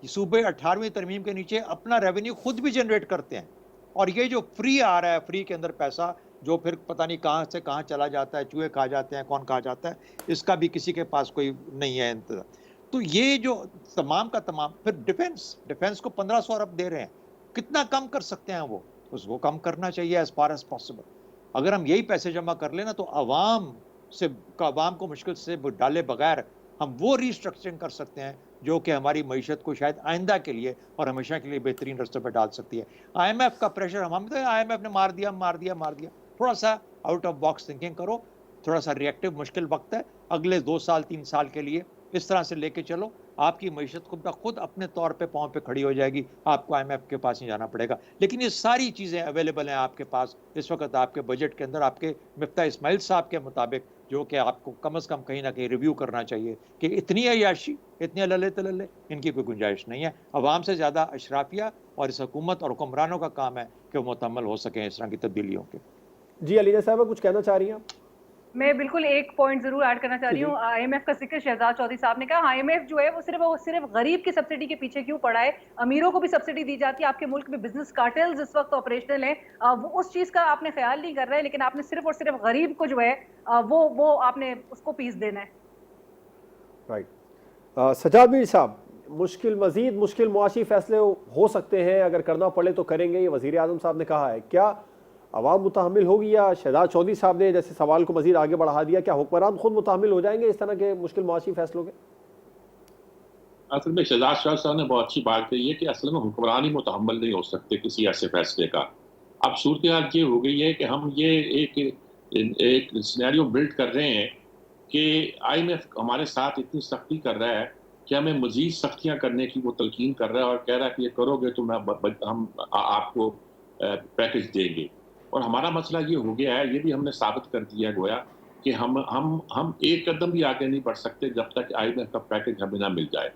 ये सूबे 18वीं तरमीम के नीचे अपना रेवेन्यू खुद भी जनरेट करते हैं, और ये जो फ्री आ रहा है, फ्री के अंदर पैसा जो फिर पता नहीं कहाँ से कहाँ चला जाता है, चूहे खा जाते हैं, कौन खा जाता है, इसका भी किसी के पास कोई नहीं है इंतजाम। तो ये जो तमाम का तमाम, फिर डिफेंस को 1500 अरब दे रहे हैं, कितना कम कर सकते हैं वो, उसको कम करना चाहिए एज फार एज पॉसिबल। अगर हम यही पैसे जमा कर लेना तो आवाम को मुश्किल से डाले बगैर हम वो रीस्ट्रक्चरिंग कर सकते हैं जो कि हमारी मईशत को शायद आइंदा के लिए और हमेशा के लिए बेहतरीन रस्तों पर डाल सकती है। IMF का प्रेशर, हम तो IMF ने मार दिया। थोड़ा सा आउट ऑफ बॉक्स थिंकिंग करो, थोड़ा सा रिएक्टिव, मुश्किल वक्त है, अगले 2 साल 3 साल के लिए इस तरह से लेके चलो, आपकी मईशत खुद अपने तौर पे पाँव पे खड़ी हो जाएगी, आपको IMF के पास नहीं जाना पड़ेगा। लेकिन ये सारी चीज़ें अवेलेबल हैं आपके पास इस वक्त आपके बजट के अंदर, आपके मिफ्ता इस्माइल साहब के मुताबिक, जो कि आपको कम से कम कहीं ना कहीं रिव्यू करना चाहिए कि इतनी अयाशी, इतने लल्ले तलल्ले, इनकी कोई गुंजाइश नहीं है। अवाम से ज़्यादा अशराफिया और इस हुकूमत और हुक्मरानों का काम है कि वो मुतहम्मिल हो सकें इस तरह की तब्दीलियों के। जी अलीना साहब, कुछ कहना चाह रही हैं आप? मैं बिल्कुल एक पॉइंट जरूर ऐड करना चाह रही हूँ। IMF का जिक्र शहजाद चौधरी साहब ने कहा, IMF जो है वो सिर्फ गरीब की सब्सिडी के पीछे क्यों पड़ा है? अमीरों को भी सब्सिडी दी जाती है। आपके मुल्क में बिजनेस कार्टेल्स इस वक्त ऑपरेशनल हैं, वो उस चीज का आपने ख्याल नहीं कर रहे हैं, लेकिन आपने सिर्फ और सिर्फ गरीब को जो है वो आपने उसको पीस देना है। राइट। सजाद मीर साहब, मजीद मुश्किल मुआशी फैसले हो सकते हैं, अगर करना पड़े तो करेंगे, ये वजीर आजम साहब ने कहा है। क्या अवाम मुतहम्मिल होगी, या शहजाद चौधरी साहब ने जैसे सवाल को मजीद आगे बढ़ा दिया, क्या हुक्मरान खुद मुतहम्मिल हो जाएंगे इस तरह के मुश्किल मुआशी फैसलों के? असल में शहजाद साहब ने बहुत अच्छी बात कही है कि असल में हुक्मरान ही मुतहम्मिल नहीं हो सकते किसी ऐसे फैसले का। अब सूरत हाल ये हो गई है कि हम ये एक सिनेरियो बिल्ड कर रहे हैं कि IMF हमारे साथ इतनी सख्ती कर रहा है कि हमें मजीद सख्तियाँ करने की वो तलकीन कर रहा है, और कह रहा है कि ये करोगे तो हम आपको पैकेज देंगे। और हमारा मसला ये हो गया है, ये भी हमने साबित कर दिया गोया कि हम एक कदम भी आगे नहीं बढ़ सकते जब तक IMF का पैकेज हमें ना मिल जाए।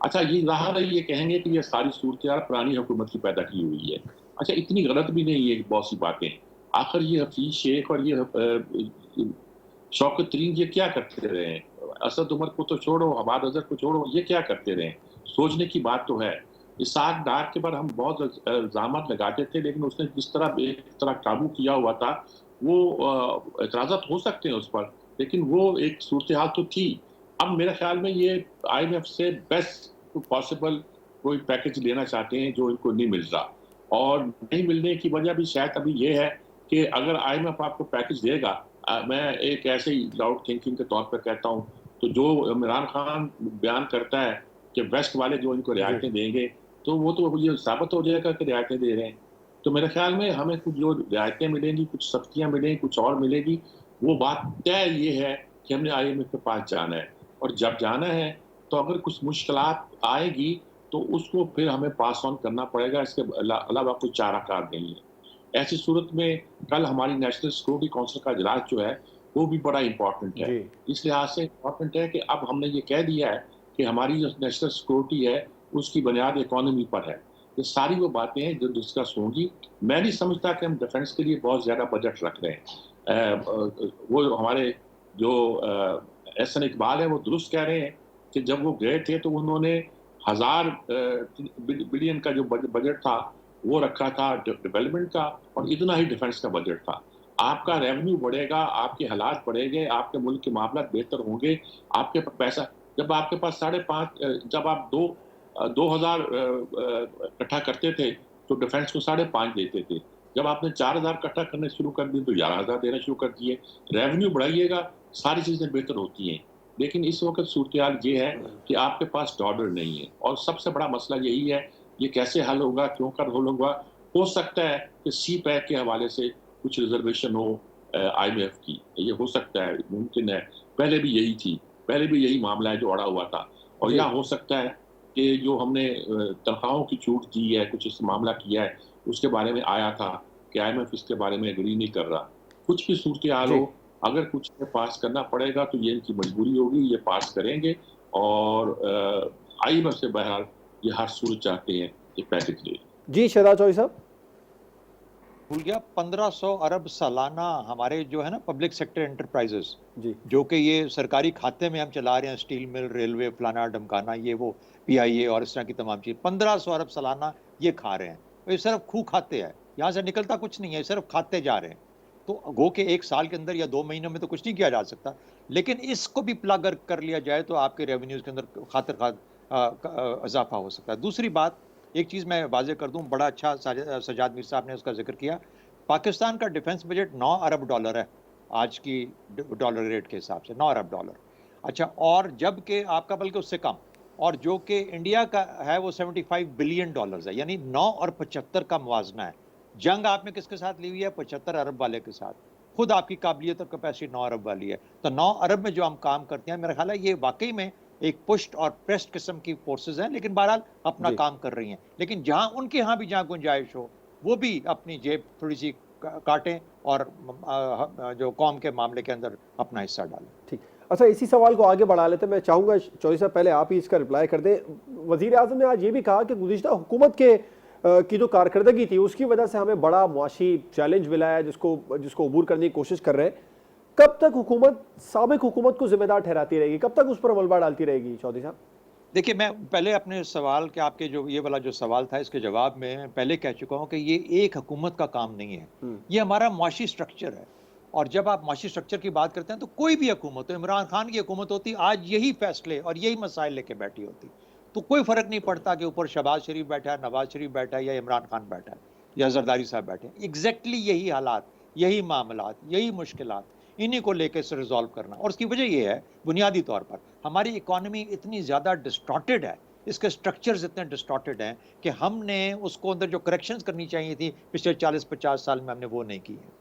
अच्छा, ये ज़ाहिर है ये कहेंगे कि ये सारी सूरत पुरानी हुकूमत की पैदा की हुई है। अच्छा, इतनी गलत भी नहीं है बहुत सी बातें। आखिर ये हफीज़ शेख और ये शौकत तरीन ये क्या करते रहे हैं? असद उमर को तो छोड़ो, अबाद अज़हर को छोड़ो, ये क्या करते रहे? सोचने की बात तो है। इसहाक डार के बाद हम बहुत इल्ज़ामात लगाते थे, लेकिन उसने जिस तरह एक तरह काबू किया हुआ था, वो एतराज़ात हो सकते हैं उस पर, लेकिन वो एक सूरत हाल तो थी। अब मेरे ख्याल में ये IMF से बेस्ट पॉसिबल कोई पैकेज लेना चाहते हैं जो इनको नहीं मिल रहा, और नहीं मिलने की वजह भी शायद अभी ये है कि अगर IMF आपको पैकेज देगा, मैं एक ऐसे ही लाउड थिंकिंग के तौर पर कहता हूँ, तो जो इमरान खान बयान करता है कि वेस्ट वाले जो इनको रियायतें देंगे, तो वो तो ये साबित हो जाएगा कि रियायतें दे रहे हैं। तो मेरे ख्याल में हमें कुछ जो रियायतें मिलेंगी, कुछ सख्तियाँ मिलेंगी, कुछ और मिलेगी, वो बात तय ये है कि हमने IMF के पास जाना है, और जब जाना है तो अगर कुछ मुश्किलात आएगी तो उसको फिर हमें पास ऑन करना पड़ेगा, इसके अलावा कोई चाराकार नहीं है। ऐसी सूरत में कल हमारी नेशनल सिक्योरिटी काउंसिल का इजलास जो है वो भी बड़ा इम्पोर्टेंट है। जी इस लिहाज से इम्पोर्टेंट है कि अब हमने ये कह दिया है कि हमारी जो नेशनल सिक्योरिटी है उसकी बुनियाद इकोनॉमी पर है। ये सारी वो बातें हैं जो डिस्कस होंगी। मैं नहीं समझता कि हम डिफेंस के लिए बहुत ज़्यादा बजट रख रहे हैं। वो हमारे जो एहसन इकबाल है वो दुरुस्त कह रहे हैं कि जब वो गए थे तो उन्होंने 1000 बिलियन का जो बजट था वो रखा था डेवलपमेंट का, और इतना ही डिफेंस का बजट था। आपका रेवेन्यू बढ़ेगा, आपके हालात बढ़ेंगे, आपके मुल्क के मामला बेहतर होंगे, आपके पैसा जब आपके पास 5.5 जब आप 2000 इकट्ठा करते थे तो डिफेंस को 5.5 देते थे। जब आपने 4000 इकट्ठा करने शुरू कर दिए तो 11000 देना शुरू कर दिए। रेवेन्यू बढ़ाइएगा, सारी चीज़ें बेहतर होती हैं। लेकिन इस वक्त सूरत ये है कि आपके पास डॉलर नहीं है, और सबसे बड़ा मसला यही है, ये कैसे हल होगा, क्यों कर हल होगा। हो सकता है कि सी पैक के हवाले से कुछ रिजर्वेशन हो IMF की, ये हो सकता है, मुमकिन है। पहले भी यही थी, पहले भी यही मामला है जो अड़ा हुआ था। और जी या हो सकता है कि जो हमने तनख्वाहों की छूट दी है, कुछ इस मामला किया है, उसके बारे में आया था कि IMF इसके बारे में एग्री नहीं कर रहा। कुछ भी सूरत हाल जी हो, अगर कुछ पास करना पड़ेगा तो ये इनकी मजबूरी होगी, ये पास करेंगे। और IMF से बहरहाल ये हर सूरत चाहते हैं कि पैकेज ले। जी शहजाद चौधरी साहब। भूल गया 1500 अरब सालाना हमारे जो है ना पब्लिक सेक्टर एंटरप्राइजेस, जी जो कि ये सरकारी खाते में हम चला रहे हैं, स्टील मिल, रेलवे, फलाना ढमकाना, ये वो PIA और इस तरह की तमाम चीज़, 1500 अरब सालाना ये खा रहे हैं। ये सिर्फ खूह खाते हैं, यहाँ से निकलता कुछ नहीं है, सिर्फ खाते जा रहे हैं। तो गो के एक साल के अंदर या 2 महीनों में तो कुछ नहीं किया जा सकता, लेकिन इसको भी प्लग कर लिया जाए तो आपके रेवेन्यूज के अंदर खातिर इजाफा हो सकता है। दूसरी बात, एक चीज़ मैं वाजे कर दूं, बड़ा अच्छा सजाद मीर साहब ने उसका जिक्र किया। पाकिस्तान का डिफेंस बजट 9 अरब डॉलर है आज की डॉलर रेट के हिसाब से, 9 अरब डॉलर। अच्छा, और जबकि आपका बल्कि उससे कम, और जो कि इंडिया का है वो 75 बिलियन डॉलर्स है, यानी 9 और 75 का मुवाजना है। जंग आपने किसके साथ ली हुई है? 75 अरब वाले के साथ। खुद आपकी काबिलियत और कैपेसिटी 9 अरब वाली है। तो 9 अरब में जो हम काम करते हैं, मेरा ख्याल है ये वाकई में एक पुश्ट और प्रेस्ड किस्म की फोर्सेज हैं, लेकिन बहरहाल अपना जी काम कर रही हैं। लेकिन जहां उनके यहाँ भी जहां गुंजाइश हो, वो भी अपनी जेब थोड़ी सी काटें और जो कौम के मामले के अंदर अपना हिस्सा डालें। ठीक। अच्छा, इसी सवाल को आगे बढ़ा लेते हैं। मैं चाहूँगा चौधरी साहब पहले आप ही इसका रिप्लाई कर दें। वज़ीर आज़म ने आज ये भी कहा कि गुज़िश्ता हुकूमत के की जो कारकर्दगी थी उसकी वजह से हमें बड़ा मुआशी चैलेंज मिला है, जिसको अबूर करने की कोशिश कर रहे हैं। कब तक हुकूमत साबिक हुकूमत को जिम्मेदार ठहराती रहेगी, कब तक उस पर मलबा डालती रहेगी चौधरी साहब? देखिए, मैं पहले अपने सवाल के आपके जो ये वाला जो सवाल था, इसके जवाब में पहले कह चुका हूँ कि ये एक हुकूमत का काम नहीं है, ये हमारा मुआशी स्ट्रक्चर है। और जब आप मुआशी स्ट्रक्चर की बात करते हैं तो कोई भी हुकूमत हो, इमरान खान की हुकूमत होती, आज यही फैसले और यही मसाइल लेके बैठी होती, तो कोई फ़र्क नहीं पड़ता कि ऊपर शहबाज शरीफ बैठा है, नवाज शरीफ बैठा है, या इमरान खान बैठा है, या जरदारी साहब बैठे हैं। एग्जैक्टली यही हालात, यही मामलात, यही मुश्किलात, इन्हीं को लेकर से रिजॉल्व करना। और उसकी वजह ये है, बुनियादी तौर पर हमारी इकॉनमी इतनी ज़्यादा डिस्टॉर्टेड है, इसके स्ट्रक्चर्स इतने डिस्टॉर्टेड हैं कि हमने उसको अंदर जो करेक्शंस करनी चाहिए थी पिछले 40-50 साल में, हमने वो नहीं की है।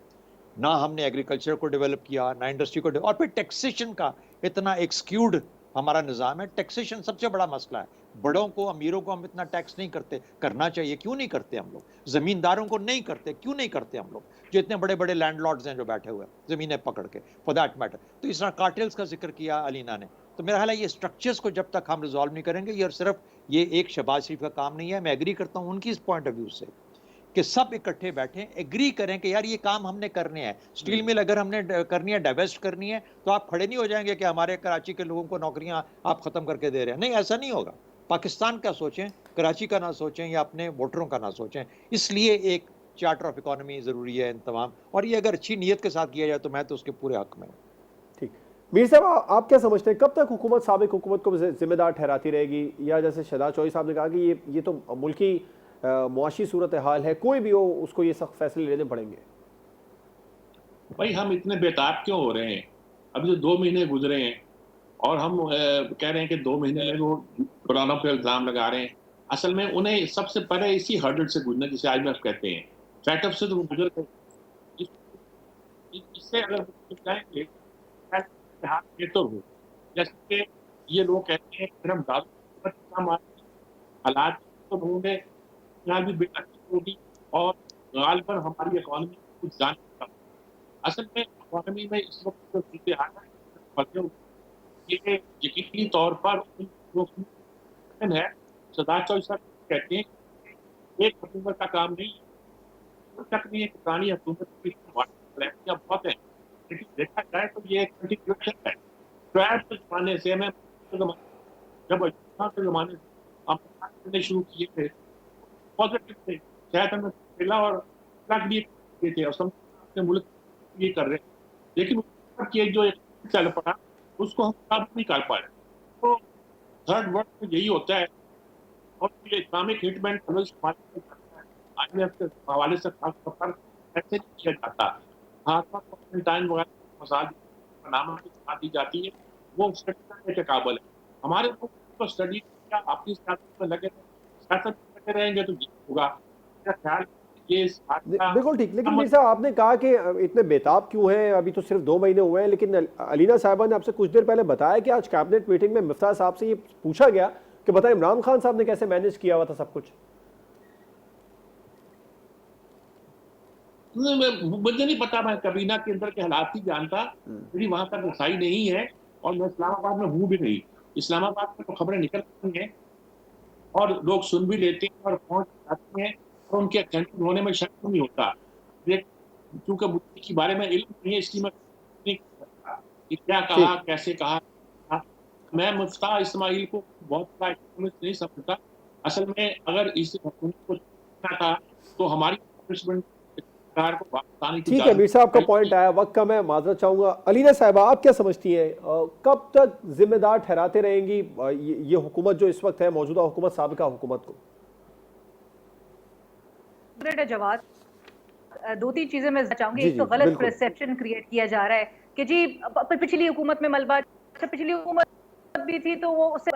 ना हमने एग्रीकल्चर को डेवलप किया, ना इंडस्ट्री को, और फिर टैक्सेशन का इतना एक स्क्यूड हमारा निज़ाम है। टैक्सेशन सबसे बड़ा मसला है। बड़ों को, अमीरों को हम इतना टैक्स नहीं करते, करना चाहिए, क्यों नहीं करते हम लोग? ज़मींदारों को नहीं करते, क्यों नहीं करते हम लोग? जो इतने बड़े बड़े लैंडलॉर्ड्स हैं जो बैठे हुए हैं ज़मीनें पकड़ के, फॉर दैट मैटर। तो इस तरह कार्टेल्स का जिक्र किया अलीना ने, तो मेरा ख्याल है ये स्ट्रक्चर्स को जब तक हम रिजॉल्व नहीं करेंगे, ये सिर्फ ये एक शहबाज शरीफ का काम नहीं है। मैं एग्री करता हूँ उनकी इस पॉइंट ऑफ व्यू से कि सब इकट्ठे बैठें, एग्री करें कि यार ये काम हमने करने हैं। स्टील मिल अगर हमने करनी है, डाइवेस्ट करनी है, तो आप खड़े नहीं हो जाएंगे कि हमारे कराची के लोगों को नौकरियां आप खत्म करके दे रहे हैं। नहीं, ऐसा नहीं होगा। पाकिस्तान का सोचें, कराची का ना सोचें या अपने वोटरों का ना सोचें। इसलिए एक चार्टर ऑफ इकोनॉमी ज़रूरी है इन तमाम, और ये अगर अच्छी नीयत के साथ किया जाए तो मैं तो उसके पूरे हक में हूँ। ठीक, मीर साहब आप क्या समझते हैं, कब तक हुकूमत साबिक हुकूमत को जिम्मेदार ठहराती रहेगी, या जैसे शहजाद चौधरी साहब ने कहा कि ये तो मुल्की मुआशी सूरत हाल है, कोई भी हो उसको ये सख्त फैसले लेने पड़ेंगे? भाई हम इतने बेताब क्यों हो रहे हैं? अभी तो 2 महीने गुजरे हैं और हम कह रहे हैं कि 2 महीने में वो पुरानों पे इल्जाम लगा रहे हैं। असल में उन्हें सबसे पहले इसी हर्डल से गुजरना, जिसे IMF कहते हैं, सेटअप से तो वो गुजर गए। इससे अगर जाएंगे हाथ बेहतर हो। जैसे कि ये लोग कहते हैं कि हम हालात तो होंगे, यहाँ भी बेहतर होगी और गालिबन हमारी इकोनॉमी कुछ जान। असल में इकोनॉमी में इस वक्त जो चीजें आ रही हैं, ये यकीनी तौर पर है। सरदार चौधरी साहब कहते हैं एक हुकूमत का काम नहीं, तक नहीं है कि पुरानी हुकूमत की बहुत है, लेकिन देखा जाए तो ये एक कंटिन्यूएशन है। ट्रैप के जमाने से मैं जब के जमाने से शुरू किए थे, पॉजिटिव थे, शायद हमें मिला और लिए थे और अपने मुल्क ये कर रहे हैं, लेकिन ये जो एक चल पड़ा उसको हम काबू नहीं कर पाए। तो थर्ड वर्ल्ड में यही होता है और ये इस्लामिक हिटमैन IMF के हवाले से खास ऐसे किया जाता है। टाइम वगैरह मसाल नाम दी जाती है, वो स्टडी करने के काबिल है। हमारे लोग तो स्टडी क्या अपनी सियासत में लगे रहेंगे तो होगा। मेरा ख्याल ये बिल्कुल ठीक, लेकिन मीर साहब आपने कहा कि इतने बेताब क्यों हैं, अभी तो सिर्फ 2 महीने हुए हैं, लेकिन अलीना साहिबा ने आपसे कुछ देर पहले बताया कि आज कैबिनेट मीटिंग में मिफ्ताह साहब से ये पूछा गया कि बताएं इमरान खान साहब ने कैसे मैनेज किया हुआ था सब कुछ। मुझे नहीं पता, मैं कबीना के अंदर के हालात ही जानता, मेरी वहां तक रसाई नहीं है और मैं इस्लामाबाद में हूँ भी नहीं। इस्लामाबाद में तो खबरें निकलती हैं और लोग सुन भी लेते हैं और पहुंच जाते हैं और उनके अटेंटिव होने में शक नहीं होता। क्योंकि मुद्दे के बारे में इल्म नहीं है, इसलिए मैं नहीं सकता कि क्या कहा, कैसे कहा। मैं मुफ्ता इस्माइल को बहुत बड़ा इकोनॉमिस्ट नहीं समझता। असल में अगर इस हुकूमत को था तो हमारी ठीक है मीर साहब, आपका पॉइंट आया, वक्त कम है, माजरत चाहूंगा। अलीना साहिबा आप क्या समझती हैं, कब तक जिम्मेदार ठहराते रहेंगी ये हुकूमत जो इस वक्त है, मौजूदा हुकूमत साबिका हुकूमत को? जवाब 2-3 चीजें मैं चाहूंगी। एक तो गलत परसेप्शन क्रिएट किया जा रहा है कि जी पिछली हुकूमत में मलबा, पिछली हुकूमत भी थी तो वो उससे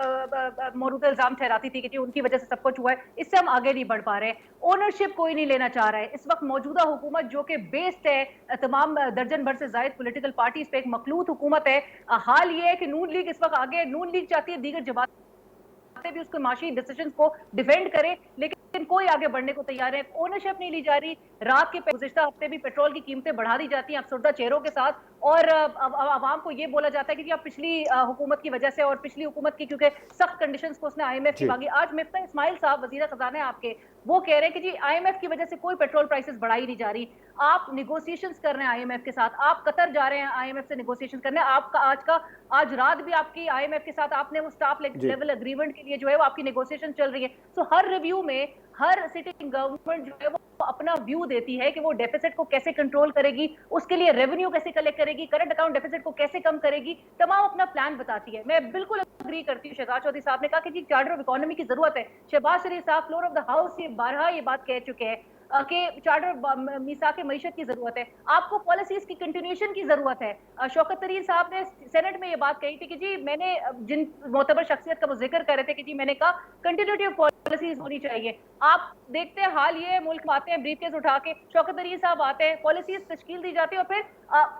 मौजूदा इल्जाम ठहराती थी कि जी उनकी वजह से सब कुछ हुआ है, इससे हम आगे नहीं बढ़ पा रहे। ओनरशिप कोई नहीं लेना चाह रहा है इस वक्त। मौजूदा हुकूमत जो कि बेस्ड है तमाम दर्जन भर से जायद पॉलिटिकल पार्टीज पे, एक मखलूत हुकूमत है। हाल ये है कि नून लीग इस वक्त आगे, नून लीग चाहती है दीगर जमातें भी उसके माशी डिसीजन को डिफेंड करे, लेकिन कोई आगे बढ़ने को तैयार है। ओनरशिप नहीं ली जा रही। रात के गुज़िश्ता हफ्ते भी पेट्रोल की कीमतें बढ़ा दी जाती हैं अफसरदा चेहरों के साथ, और आवाम को ये बोला जाता है कि आप पिछली हुकूमत की वजह से और पिछली हुकूमत की क्योंकि सख्त कंडीशंस को उसने IMF की मांगी। आज मिफ्ता इस्माइल साहब वजीर खजाना है आपके, वो कह रहे हैं कि जी IMF की वजह से कोई पेट्रोल प्राइसेस बढ़ाई नहीं जा रही। आप निगोशिएशंस कर रहे हैं IMF के साथ, आप कतर जा रहे हैं IMF से निगोशिएशन करने। आपका आज रात भी आपकी IMF के साथ आपने वो स्टाफ लेवल एग्रीमेंट के लिए जो है वो आपकी निगोशिएशन चल रही है। सो हर रिव्यू में हर सिटिंग गवर्नमेंट जो है वो अपना व्यू देती है कि वो डेफिसिट को कैसे कंट्रोल करेगी, उसके लिए रेवेन्यू कैसे कलेक्ट करेगी, करंट अकाउंट डेफिसिट को कैसे कम करेगी, तमाम अपना प्लान बताती है। मैं बिल्कुल अग्री करती हूँ। शहजाद चौधरी साहब ने कहा कि जी चार्टर ऑफ इकोनॉमी की जरूरत है। शहबाज शरीफ साहब फ्लोर ऑफ द हाउस ये बारहा ये बात कह चुके हैं कि चार्टर मीसाक मईशत की जरूरत है, आपको पॉलिसीज की कंटिन्यूएशन की जरूरत है। शौकत तरीन साहब ने सेनेट में ये बात कही थी कि जी मैंने जिन मोतबर शख्सियत का वो जिक्र कर रहे थे कि जी मैंने कहा कंटिन्यूटी ऑफ पॉलिसीज होनी चाहिए। आप देखते हैं हाल ये मुल्क आते हैं ब्रीफकेस उठा के, शौकत तरीन साहब आते हैं, पॉलिसीज तश्कील दी जाती है और फिर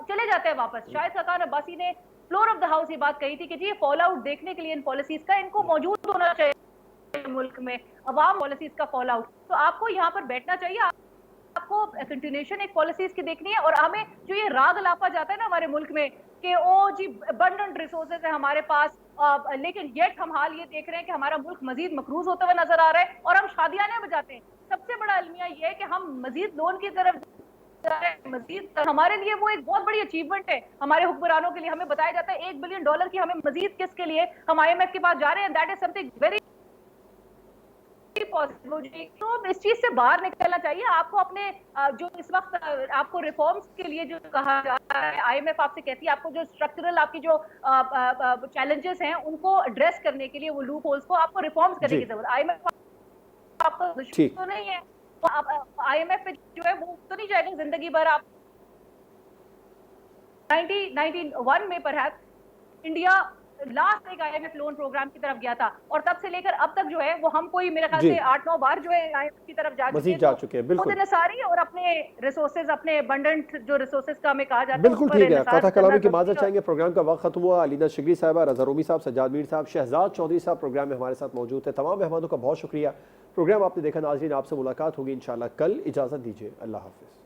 चले जाते हैं वापस। शाहिद खान अब्बासी ने फ्लोर ऑफ द हाउस ये बात कही थी कि जी ये फॉल आउट देखने के लिए इन पॉलिसीज का इनको मौजूद होना चाहिए मुल्क में, अवाम पॉलिसीज का फॉल आउट। तो आपको यहाँ पर बैठना चाहिए, आप आपको कंटिन्यूएशन एक पॉलिसीज की देखनी है। और हमें जो ये राग लापा जाता है ना हमारे मुल्क में कि ओ जी अबंडेंट रिसोर्सेज है हमारे पास, लेकिन येट हम हाल ये देख रहे हैं कि हमारा मुल्क मजीद मकरूज होते हुए नजर आ रहा है और हम शादियाने बजाते हैं। सबसे बड़ा अलमिया ये है कि हम मजीद लोन की तरफ मजीद, हमारे लिए वो एक बहुत बड़ी अचीवमेंट है हमारे हुक्मरानों के लिए। हमें बताया जाता है $1 बिलियन की हमें मजीद किसके लिए हम IMF के पास जा रहे हैं। That is something very possible. तो इस चीज से बाहर निकलना चाहिए आपको। अपने जो इस वक्त आपको रिफॉर्म्स के लिए जो कहा जा रहा है, IMF आपसे कहती है आपको जो स्ट्रक्चरल आपकी जो चैलेंजेस हैं उनको एड्रेस करने के लिए वो लूप होल्स को आपको रिफॉर्म्स करने की जरूरत। IMF आपका दुश्मन तो नहीं है, IMF पे जो है वो तो नहीं जाएगा जिंदगी भर। आप 1991 में परहैप्स इंडिया लास्ट एक IMF लोन प्रोग्राम की तरफ गया था और तब से लेकर अब तक जो है वो हम कोई मेरे ख्याल से 8-9 बार जो है IMF की तरफ जा चुके हैं। बिल्कुल सारी और अपने रिसोर्सेज, अपने अबंडेंट जो रिसोर्सेज का हमें कहा जाता है बिल्कुल ठीक है। कथा कलामी की माजरत चाहेंगे, प्रोग्राम का वक्त खत्म हुआ। अलीना शिगरी साहबा, रज़ा रोमी साहब, सज्जाद मीर साहब, शहजाद चौधरी साहब प्रोग्राम में हमारे साथ मौजूद थे। तमाम मेहमानों का बहुत शुक्रिया। प्रोग्राम आपने देखा नाज़रीन, आपसे मुलाकात होगी इंशाल्लाह कल। इजाज़त दीजिए, अल्लाह हाफ़िज़।